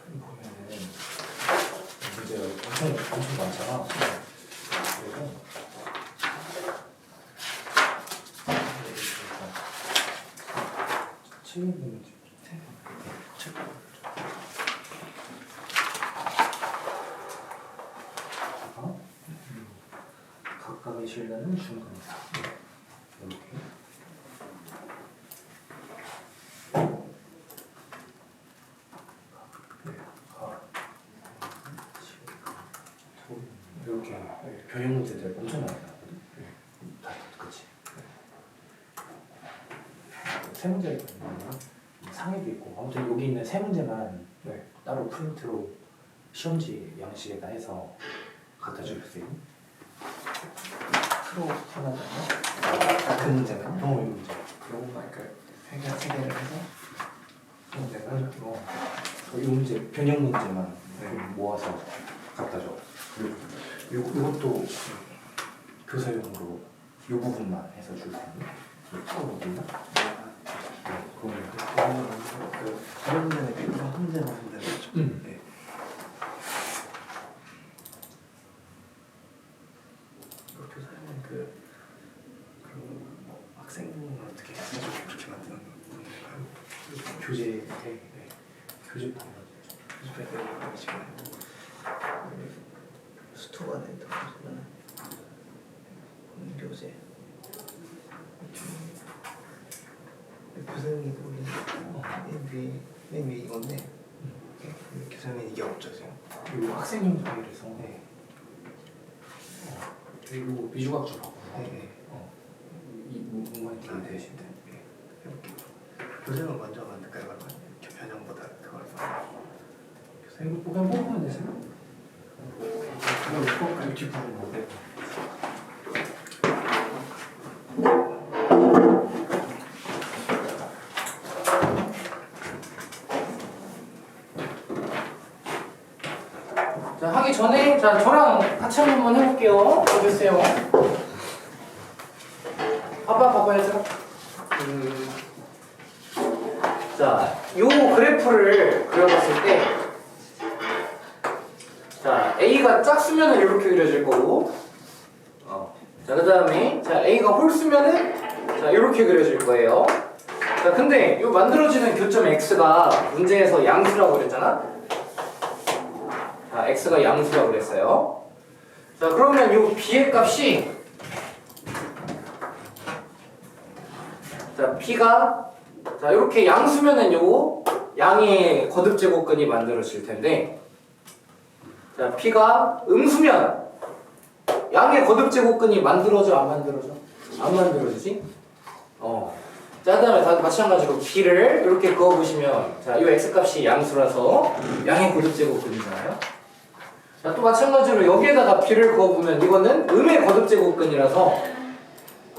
보면은 문제가 엄청 많잖아. 그래서 책에 있는 문제 밑에 책 각각의 실내는 중간이다. 이렇게. 이렇게 변형 문제들 엄청 많이 나거든. 다 그치. 세 문제를 보면 상해도 있고 아무튼 여기 있는 세 문제만 따로 프린트로 시험지 양식에다 해서 갖다 주세요. 프로 하나잖아. 그 문제는? 이 문제. 그거만 그러니까 세 개를 해서 문제가 이 문제 변형 문제만 네. 모아서 갖다 줘. 그리고 이것도 교사용으로 이 부분만 해서 줄 수 있는 풀어보겠나? 그러면 그 다른 문제는 그한 문제만 하면 되는 거죠. 네. 이거 교사님은 뭐 학생분은 어떻게 해서 그렇게 만드는 건가요? 교재 교재 교수님이 지금 수투가 된다 보시면 교재 교수님이 올린 맨 위에 이건데 교수님은 이게 없죠 지금. 그리고 학생용 파일에서 그리고 미주각주 바꾸고 이 문만 되게 되신데 해볼게요. 교수님은 먼저 만들까요? 그러면 변형보다 이거 그냥 뽑으면 되지. 이거 뽑고 뒷부분 어때? 자, 하기 전에 자 저랑 같이 한 번만 해볼게요. 보세요. 봐봐 얘들아. 자, 요 그래프를 그려봤을 때, 자 A가 짝수면은 이렇게 그려질 거고, 자 그다음에 자 A가 홀수면은 자 이렇게 그려질 거예요. 자 근데 요 만들어지는 교점 X가 문제에서 양수라고 그랬잖아. 자 X가 양수라고 그랬어요. 자 그러면 요 B의 값이 자 B가 자 이렇게 양수면은 요 양의 거듭제곱근이 만들어질 텐데, 자 P가 음수면 양의 거듭제곱근이 만들어져 안 만들어져? 안 만들어지지? 자 그다음에 다 마찬가지로 B를 이렇게 그어보시면 자이 X값이 양수라서 양의 거듭제곱근이잖아요. 자 또 마찬가지로 여기에다가 B를 그어보면 이거는 음의 거듭제곱근이라서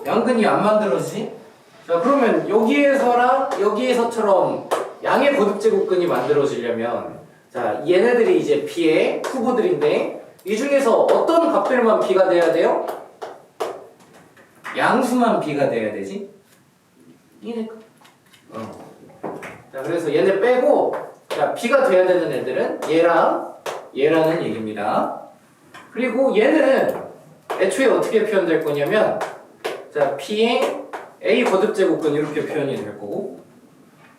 양근이 안 만들어지지? 자 그러면 여기에서랑 여기에서처럼 양의 거듭제곱근이 만들어지려면 자 얘네들이 이제 B의 후보들인데 이 중에서 어떤 값들만 B가 돼야 돼요? 양수만 B가 돼야 되지? 이네. 자 그래서 얘네 빼고 자 B가 돼야 되는 애들은 얘랑 얘라는 얘기입니다. 그리고 얘는 애초에 어떻게 표현될 거냐면 자 P의 A 거듭제곱근 이렇게 표현이 될 거고,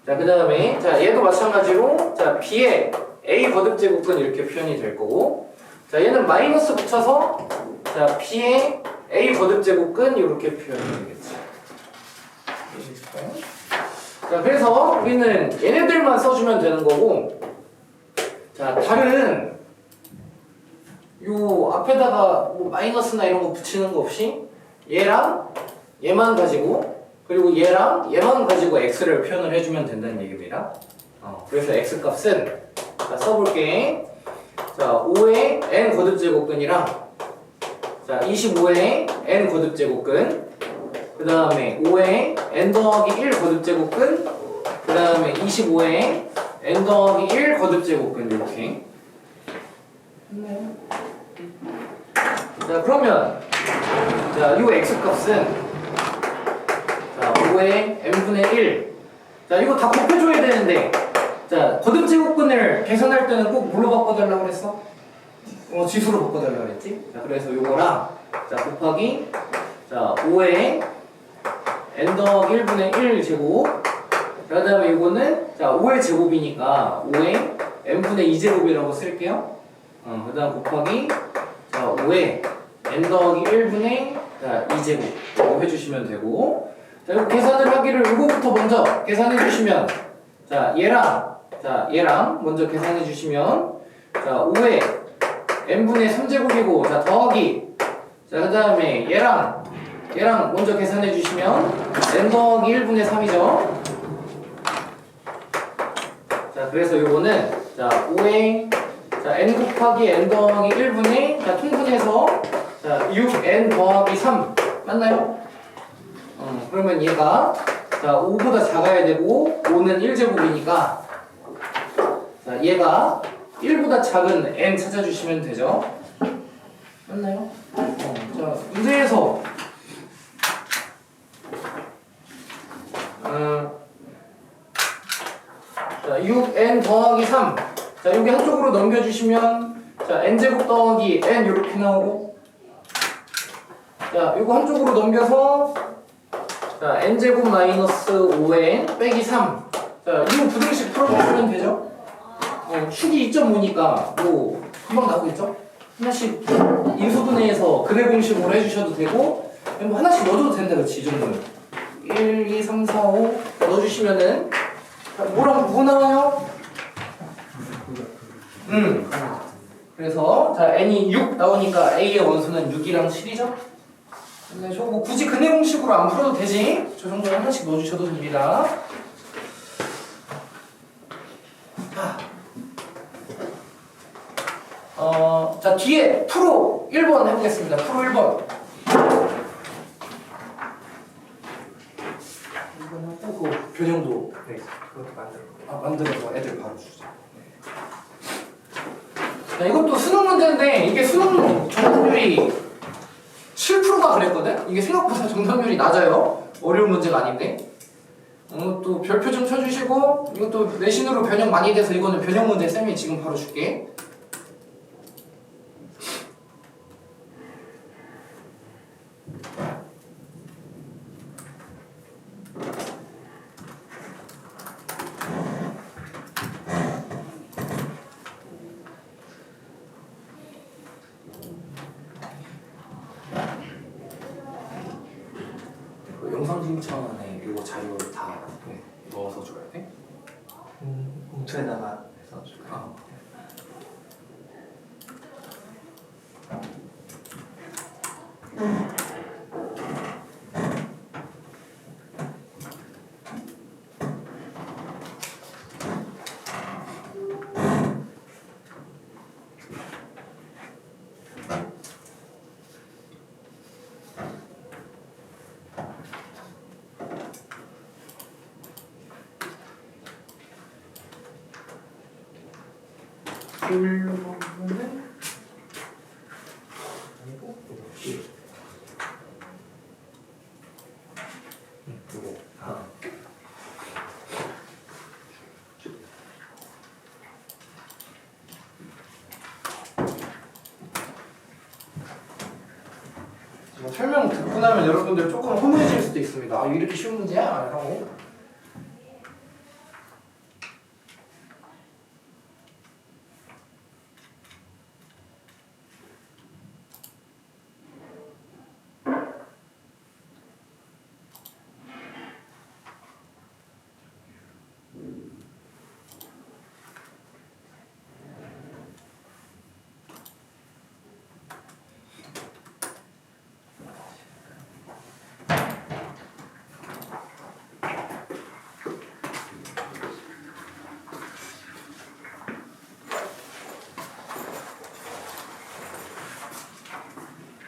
자 그 다음에 자 얘도 마찬가지로 자 B의 A 거듭제곱근 이렇게 표현이 될 거고, 자 얘는 마이너스 붙여서 자 P의 A 거듭제곱근 이렇게 표현이 되겠지. 자 그래서 우리는 얘네들만 써주면 되는 거고, 자 다른 요 앞에다가 뭐 마이너스나 이런 거 붙이는 거 없이 얘랑 얘만 가지고 그리고 얘랑 얘만 가지고 x를 표현을 해주면 된다는 얘기입니다. 그래서 x 값은 자 써볼게. 자 5의 n 거듭제곱근이랑 자 25의 n 거듭제곱근, 그 다음에 5의 n 더하기 1 거듭제곱근, 그 다음에 25의 n 더하기 1 거듭제곱근 이렇게. 자 그러면 자 이 x 값은 자 5의 n분의 1. 자 이거 다 곱해줘야 되는데 자 거듭제곱근을 계산할 때는 꼭 뭘로 바꿔달라고 그랬어? 지수로 바꿔달라고 그랬지? 자 그래서 요거랑 자 곱하기 자 5의 n 더하기 1분의 1 제곱, 그 다음에 이거는 자 5의 제곱이니까 5의 n분의 2제곱이라고 쓸게요. 그 다음 곱하기 자 5의 n 더하기 1분의 자 2제곱 해주시면 되고, 자 이거 계산을 하기를 이거부터 먼저 계산해 주시면 자 얘랑 먼저 계산해 주시면 자 5의 n분의 3제곱이고 자 더하기 자 그 다음에 얘랑 먼저 계산해 주시면 n 더하기 1분의 3이죠. 자 그래서 요거는 자 5의 자 n 곱하기 n 더하기 1분의 자 통분해서 자 6n 더하기 3 맞나요? 그러면 얘가 자 5보다 작아야 되고 5는 1제곱이니까 자 얘가 1보다 작은 n 찾아주시면 되죠. 맞나요? 자 문제에서 자 6n 더하기 3 자 여기 한쪽으로 넘겨주시면 자 n제곱 더하기 n 이렇게 나오고, 자 이거 한쪽으로 넘겨서 자 n제곱 마이너스 5n 빼기 3. 자 이거 부등식 풀어주시면 되죠. 축이 2.5니까 뭐 금방 나오겠죠. 하나씩 인수분해해서 근해 공식으로 해주셔도 되고 뭐 하나씩 넣어도 된다. 그치 이 정도는 1, 2, 3, 4, 5 넣어주시면은 뭐 나와요? 그래서 자 n이 6 나오니까 a의 원소는 6이랑 7이죠. 네, 저거 뭐 굳이 근해 공식으로 안 풀어도 되지. 저 정도는 하나씩 넣어주셔도 됩니다. 자 뒤에 프로 1번 해보겠습니다. 프로 1번. 이건 하고 변형도 네, 그것도 만들어. 만들어서 애들 바로 주죠. 자, 이것도 수능 문제인데 이게 수능 정답률이 7%가 그랬거든? 이게 생각보다 정답률이 낮아요. 어려운 문제가 아닌데. 또 별표 좀 쳐주시고 이것도 내신으로 변형 많이 돼서 이거는 변형 문제 쌤이 지금 바로 줄게. 영상 신청안에 이거 자료 다 넣어서 줘야 돼? 봉투에다가 해서 줄까요? 일로 보면은 아니고 이거 이거 설명 듣고 나면 여러분들 조금 허무해질 수도 있습니다. 아 이렇게 쉬운 문제야? 라고.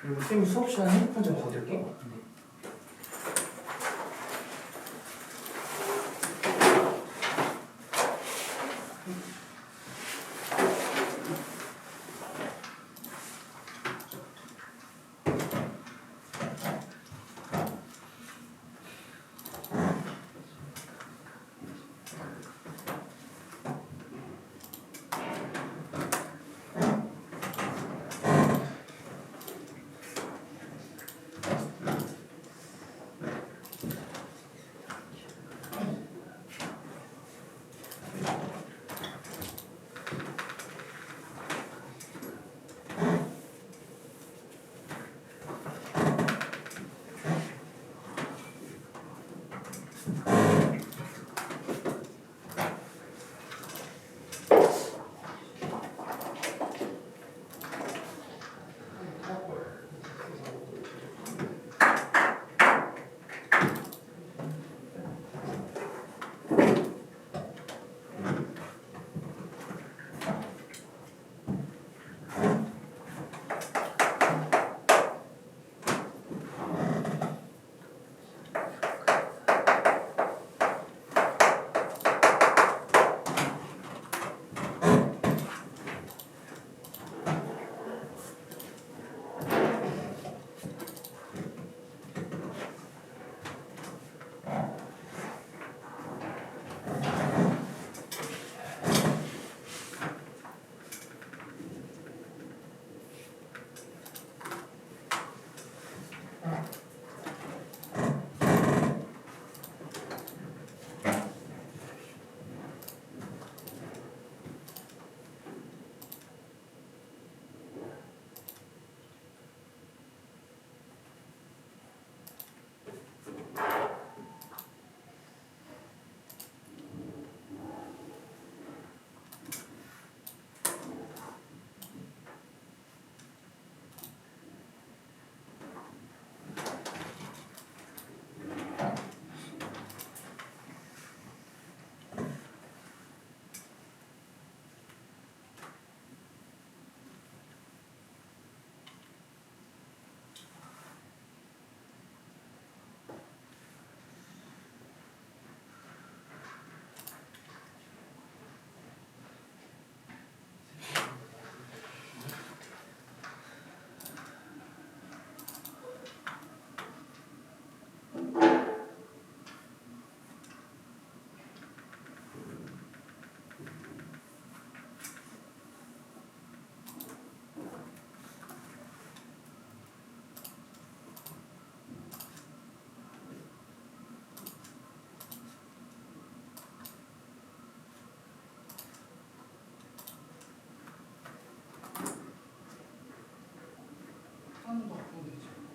그리고 쌤이 수업 시간에 핸드폰 좀 거둘게.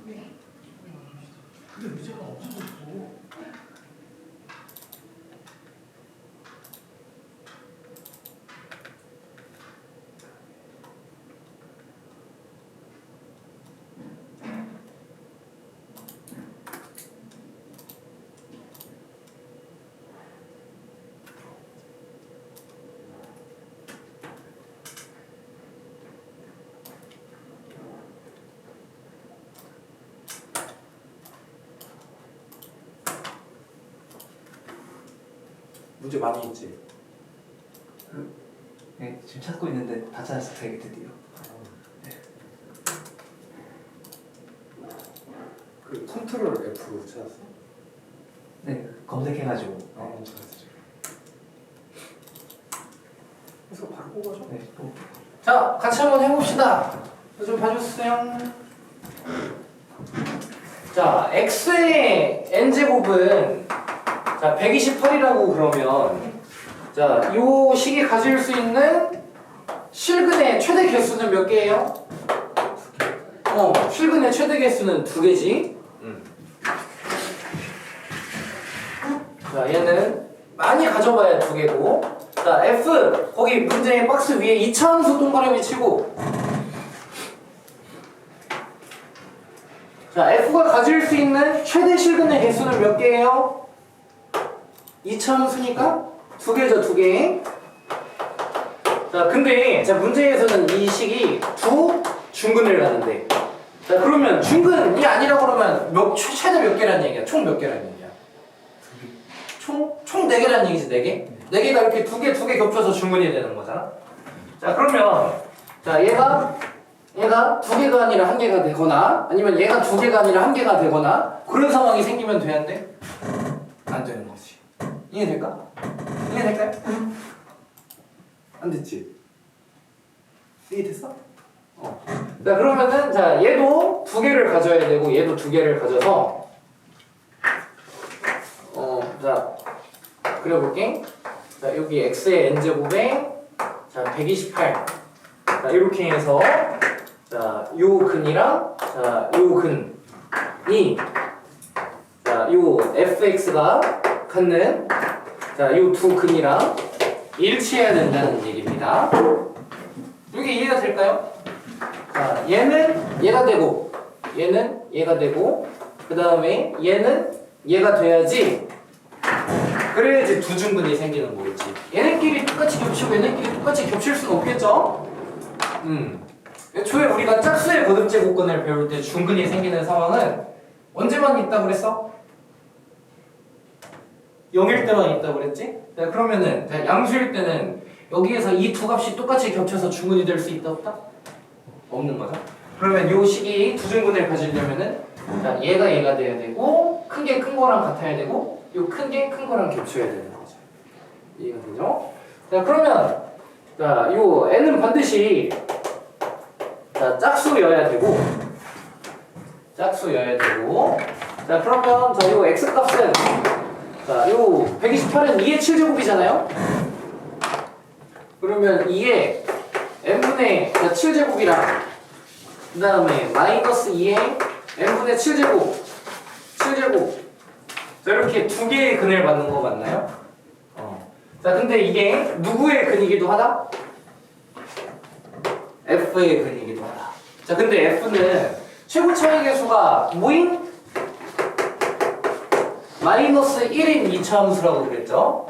근데 문제가 없어졌어. 문제 많이 있지. 네, 지금 찾고 있는데 다 찾았어 되게 드디어. 그 컨트롤 F로 찾았어? 네, 검색해가지고. 찾았어. 그래서 바로 뽑아줘. 네, 또 자, 같이 한번 해봅시다. 좀 봐주세요. 자, x의 n제곱은 자 128이라고 그러면 자, 요 식이 가질 수 있는 실근의 최대 개수는 몇 개예요? 실근의 최대 개수는 2개지. 자, 얘는 많이 가져봐야 2개고. 자, F 거기 문제의 박스 위에 이차함수 동그라미 치고. 자, F가 가질 수 있는 최대 실근의 개수는 몇 개예요? 이차함수니까 2개죠, 2개. 자, 근데 자 문제에서는 이 식이 두 중근을 가는데. 자, 그러면 중근이 아니라고 그러면 최대 몇 개란 얘기야? 총 몇 개란 얘기야? 총 4개란 얘기지, 4개? 4개가 이렇게 2개 겹쳐서 중근이 되는 거잖아. 자, 그러면 자 얘가 2개가 아니라 1개가 되거나 아니면 얘가 2개가 아니라 1개가 되거나 그런 상황이 생기면 되는데 안 되는 거지. 이해될까? 이해될까요? 안 됐지? 이해됐어? 자, 그러면은 자 얘도 2개를 가져야 되고 얘도 2개를 가져서 자 그려볼게. 자, 여기 x의 n제곱에 자 128. 자, 이렇게 해서 자 요 근이랑 자 요 근이 자 요 fx가 갖는 자 요 두 근이랑 일치해야 된다는 얘기입니다. 이게 이해가 될까요? 자, 얘는 얘가 되고 얘는 얘가 되고 그 다음에 얘는 얘가 돼야지. 그래야지 두 중근이 생기는 거겠지. 얘네끼리 똑같이 겹치고 얘네끼리 똑같이 겹칠 수는 없겠죠? 애초에 우리가 짝수의 거듭제곱근을 배울 때 중근이 생기는 상황은 언제만 있다고 그랬어? 0일 때만 있다고 그랬지? 자, 그러면은 양수일 때는 여기에서 이 두 값이 똑같이 겹쳐서 중근이 될 수 있다 없다? 없는 거죠. 그러면 요 식이 두 중근을 가지려면은 자, 얘가 돼야 되고 큰 게 큰 거랑 같아야 되고 요 큰 게 큰 거랑 겹쳐야 되는 거죠. 이해가 되죠? 자, 그러면 자, 요 n은 반드시 자, 짝수여야 되고 자, 그러면 자, 요 x 값은 자, 요 128은 2의 7제곱이잖아요? 그러면 2의 n분의 7제곱이랑 그 다음에 마이너스 2의 n분의 7제곱 자, 이렇게 두 개의 근을 받는 거 맞나요? 자, 근데 이게 누구의 근이기도 하다? F의 근이기도 하다. 자, 근데 F는 최고 차이 개수가 뭐인? 마이너스 1인 이차함수라고 그랬죠?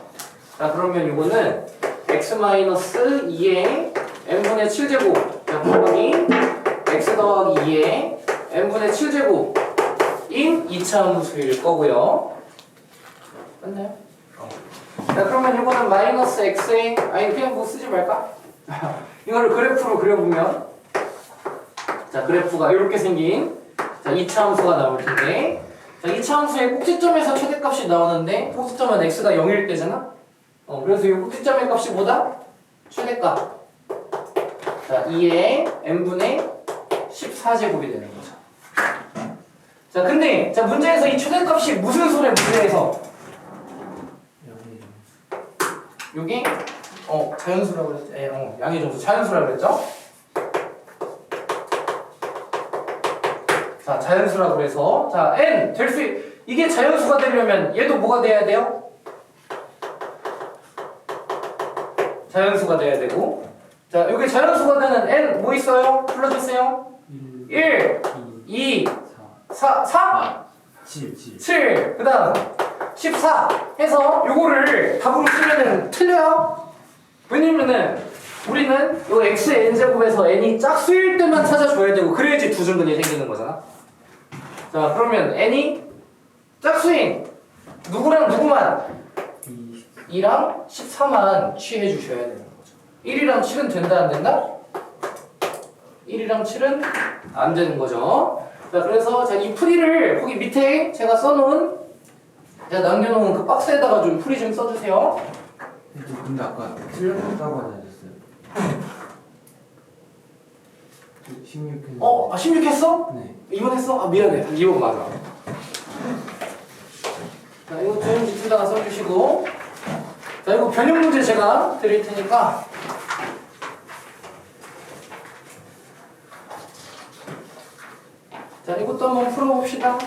자, 그러면 이거는 x-2의 n분의 7제곱 자, 곱하기 x 더하기 2의 n분의 7제곱인 이차함수일 거고요. 맞나요? 자, 그러면 이거는 마이너스 x에 아니 그냥 뭐 쓰지 말까? 이거를 그래프로 그려보면 자, 그래프가 이렇게 생긴 자, 이차함수가 나올 텐데 자, 이차함수의 꼭지점에서 최대값이 나오는데 꼭지점은 x가 0일 때잖아? 그래서 이 꼭지점의 값이 뭐다? 최대값 자, 2의 n분의 14제곱이 되는 거죠. 자, 근데 자, 문제에서 이 최대값이 무슨 소리야? 문제에서 여기 자연수라고 그랬죠? 양의 정수 자연수라고 그랬죠? 자, 자연수라고 해서 자, n 될 수 이게 자연수가 되려면 얘도 뭐가 돼야 돼요? 자연수가 돼야 되고 자, 여기 자연수가 되는 n 뭐 있어요? 불러주세요. 1, 2, 4, 7, 그 다음 14 해서 요거를 답으로 쓰면은 틀려요. 왜냐면은 우리는 요 x n제곱에서 n이 짝수일 때만 찾아줘야 되고 그래야지 두 증근이 생기는 거잖아. 자, 그러면 n이 짝수인 누구랑 누구만 2랑 14만 취해 주셔야 되는 거죠. 1이랑 7은 된다 안 된다? 1이랑 7은 안 되는 거죠. 자, 그래서 자, 이 풀이를 거기 밑에 제가 써놓은 제가 남겨놓은 그 박스에다가 좀 풀이 좀 써주세요. 근데 아까 틀렸다고 하지 않으셨어요? 16 했는데. 아, 16 했어? 네. 2번 했어? 아, 미안해. 2번 맞아. 자, 이거 좀 밑에다가 써주시고. 자, 이거 변형 문제 제가 드릴 테니까. 자, 이것도 한번 풀어봅시다.